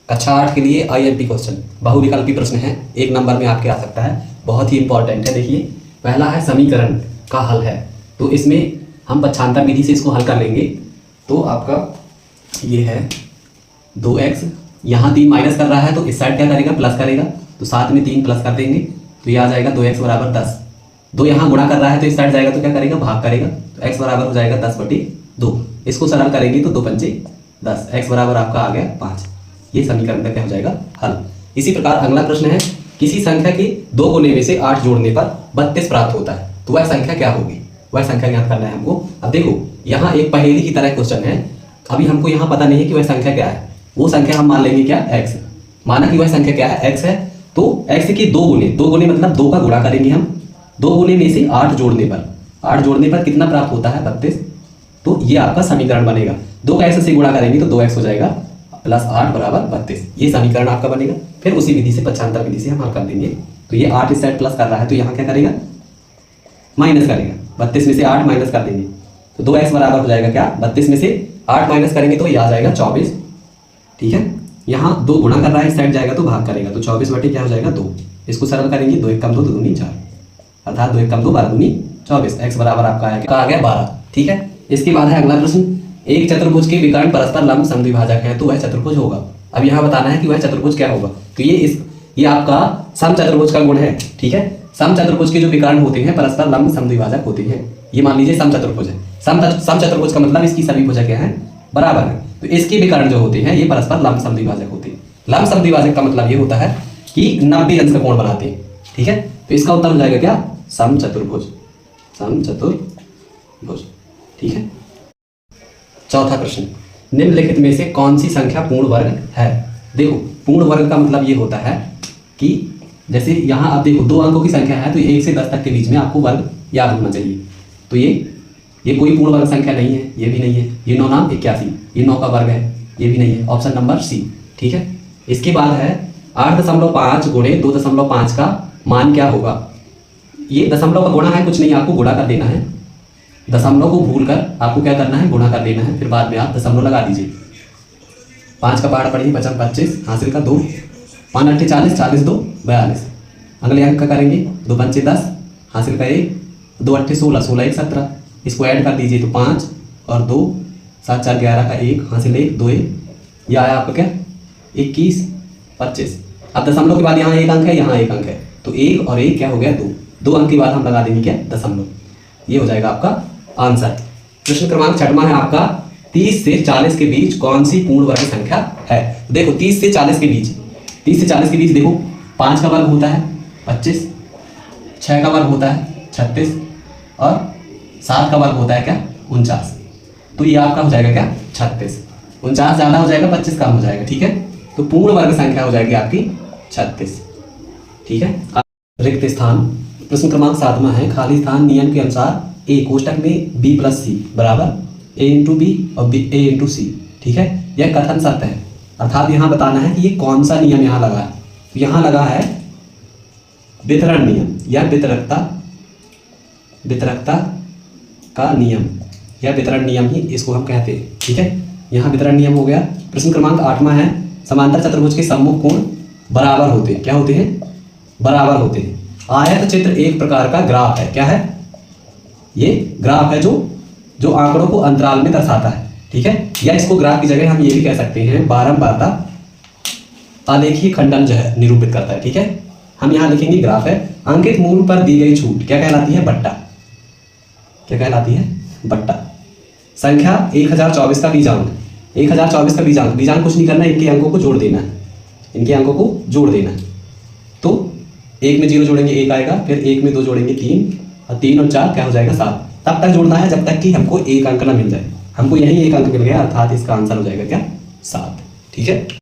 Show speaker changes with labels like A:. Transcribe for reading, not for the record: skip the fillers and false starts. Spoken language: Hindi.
A: कक्षा 8 के लिए आईएमपी क्वेश्चन बहुविकल्पी प्रश्न है, 1 नंबर में आपके आ सकता है, बहुत ही इंपॉर्टेंट है। देखिए पहला है समीकरण का हल है, तो इसमें हम पक्षांतर विधि से इसको हल कर लेंगे। तो आपका ये है 2x, यहाँ 3 माइनस कर रहा है तो इस साइड क्या करेगा, प्लस करेगा, तो साथ में 3 प्लस कर देंगे तो ये आ जाएगा 2x बराबर 10। 2 यहाँ गुणा कर रहा है तो इस साइड जाएगा तो क्या करेगा, भाग करेगा, तो x बराबर हो जाएगा 10/2। इसको सरल करेंगे तो 2 पंचे 10, x बराबर आपका आ गया 5। ये समीकरण का क्या हो जाएगा, हल। इसी प्रकार अगला प्रश्न है, किसी संख्या के 2 गुने में से 8 जोड़ने पर 32 प्राप्त होता है, तो वह संख्या क्या होगी, वह संख्या ज्ञात करना है हमको। अब देखो यहाँ एक पहेली की तरह क्वेश्चन है, अभी हमको यहाँ पता नहीं है कि वह संख्या क्या है। वो संख्या हम मान लेंगे क्या, x। माना कि वह संख्या क्या है, x है, तो x के 2 गुने मतलब 2 का गुणा करेंगे हम। 2 गुने में से 8 जोड़ने पर कितना प्राप्त होता है, 32। तो ये आपका समीकरण बनेगा। 2 का x से गुणा करेंगे तो 2x हो जाएगा प्लस 8 बराबर 32। ये समीकरण आपका बनेगा। फिर उसी विधि से पक्षांतर विधि से हम हल कर देंगे। तो ये 8 इस साइड प्लस कर रहा है तो यहाँ क्या करेगा, माइनस करेगा। 32 में से 8 माइनस कर देंगे तो 2x बराबर हो जाएगा क्या, 32 में से 8 माइनस करेंगे तो ये आ जाएगा 24। ठीक है, यहाँ 2 गुणा कर रहा है, इस साइड जाएगा तो भाग करेगा, तो 24 बटे क्या हो जाएगा 2। इसको सरल करेंगे, 2 1 कम 2 2 दूनी 4, अर्थात 2 1 कम 2 12 दूनी 24। x बराबर आपका आ गया 12। ठीक है, इसके बाद है अगला प्रश्न, एक चतुर्भुज के विकर्ण परस्पर लंब समद्विभाजक है तो वह चतुर्भुज होगा। अब यहाँ बताना है कि वह चतुर्भुज क्या होगा। तो ये आपका समचतुर्भुज का गुण है। ठीक है, समचतुर्भुज के जो विकर्ण होते हैं परस्पर लंब समद्विभाजक होते हैं। ये मान लीजिए समचतुर्भुज है। समचतुर्भुज का मतलब इसकी सभी भुजा क्या है, बराबर है, तो इसके विकर्ण जो होते हैं ये परस्पर लंब समद्विभाजक होते हैं। लंब समद्विभाजक का मतलब ये होता है कि 90 अंश का कोण बनाते हैं। ठीक है, तो इसका उत्तर हो जाएगा क्या, समचतुर्भुज। ठीक है, चौथा प्रश्न, निम्नलिखित में से कौन सी संख्या पूर्ण वर्ग है। देखो पूर्ण वर्ग का मतलब ये होता है कि जैसे यहाँ आप देखो 2 अंकों की संख्या है तो 1 से 10 तक के बीच में आपको वर्ग याद होना चाहिए। तो ये कोई पूर्ण वर्ग संख्या नहीं है, ये भी नहीं है। ये 9 नाम 81, ये 9 का वर्ग है, ये भी नहीं है। Option number C. ठीक है, इसके बाद है 8.5 गुणे 2.5 का मान क्या होगा। ये दशमलव का गुणा है, कुछ नहीं, आपको गुणा कर देना है। दशमलव को भूलकर आपको क्या करना है, गुणा कर देना है, फिर बाद में आप दशमलव लगा दीजिए। 5 का पहाड़ पढ़िए, 55 25, हासिल का 2, 5 8 40, 40 2 42। अगले अंक का करेंगे, 2 पंचे 10, हासिल का 1, 2 8 16, 16 1 17। इसको ऐड कर दीजिए तो 5 और 2 7 4 11 का 1, हासिल 1 2 1। यह आया आपका क्या, 21 25। अब दशमलव के बाद यहाँ 1 अंक है, यहाँ 1 अंक है, तो 1 और 1 क्या हो गया, 2 अंक के बाद हम लगा देंगे क्या, दशमलव। ये हो जाएगा आपका आंसर। प्रश्न क्रमांक 6वां है आपका, 30 से 40 के बीच कौन सी पूर्ण वर्ग संख्या है। देखो 30 से 40 के बीच, 30 से 40 के बीच देखो 5 का वर्ग होता है 25, 6 का वर्ग होता है 36 और 7 का वर्ग होता है क्या, 49। तो ये आपका हो जाएगा क्या, 36। 49 ज़्यादा हो जाएगा, 25 कम हो जाएगा। ठीक है, तो पूर्ण वर्ग संख्या हो जाएगी आपकी 36। ठीक है, रिक्त स्थान। प्रश्न क्रमांक 7वां है, खाली स्थान नियम के अनुसार ए कोष्टक में b + c बराबर a × b और a × c। ठीक है, यह कथन सत्य है, अर्थात यहाँ बताना है कि ये कौन सा नियम यहाँ लगा है। तो यहाँ लगा है वितरण नियम या वितरकता का नियम या वितरण नियम ही इसको हम कहते हैं। ठीक है, यहाँ वितरण नियम हो गया। प्रश्न क्रमांक 8वां है, समांतर चतुर्भुज के सम्मुख कोण बराबर होते हैं। क्या होते हैं, बराबर होते हैं। आयत चित्र एक प्रकार का ग्राफ है। क्या है, ये ग्राफ है जो आंकड़ों को अंतराल में दर्शाता है। ठीक है, या इसको ग्राफ की जगह हम ये भी कह सकते हैं बारंबारता आलेखीय खंडन जो है निरूपित करता है। ठीक है, हम यहाँ लिखेंगे ग्राफ है। अंकित मूल पर दी गई छूट क्या कहलाती है, बट्टा। क्या कहलाती है, बट्टा। संख्या 1024 का बीजांक, 1024 का बीजांक कुछ नहीं करना, इनके अंकों को जोड़ देना है, इनके अंकों को जोड़ देना है। तो 1 में 0 जोड़ेंगे 1 आएगा, फिर 1 में 2 जोड़ेंगे 3 और 3 और 4 क्या हो जाएगा 7। तब तक जोड़ना है जब तक कि हमको 1 अंक ना मिल जाए। हमको यही 1 अंक मिल गया, अर्थात इसका आंसर हो जाएगा क्या, 7। ठीक है।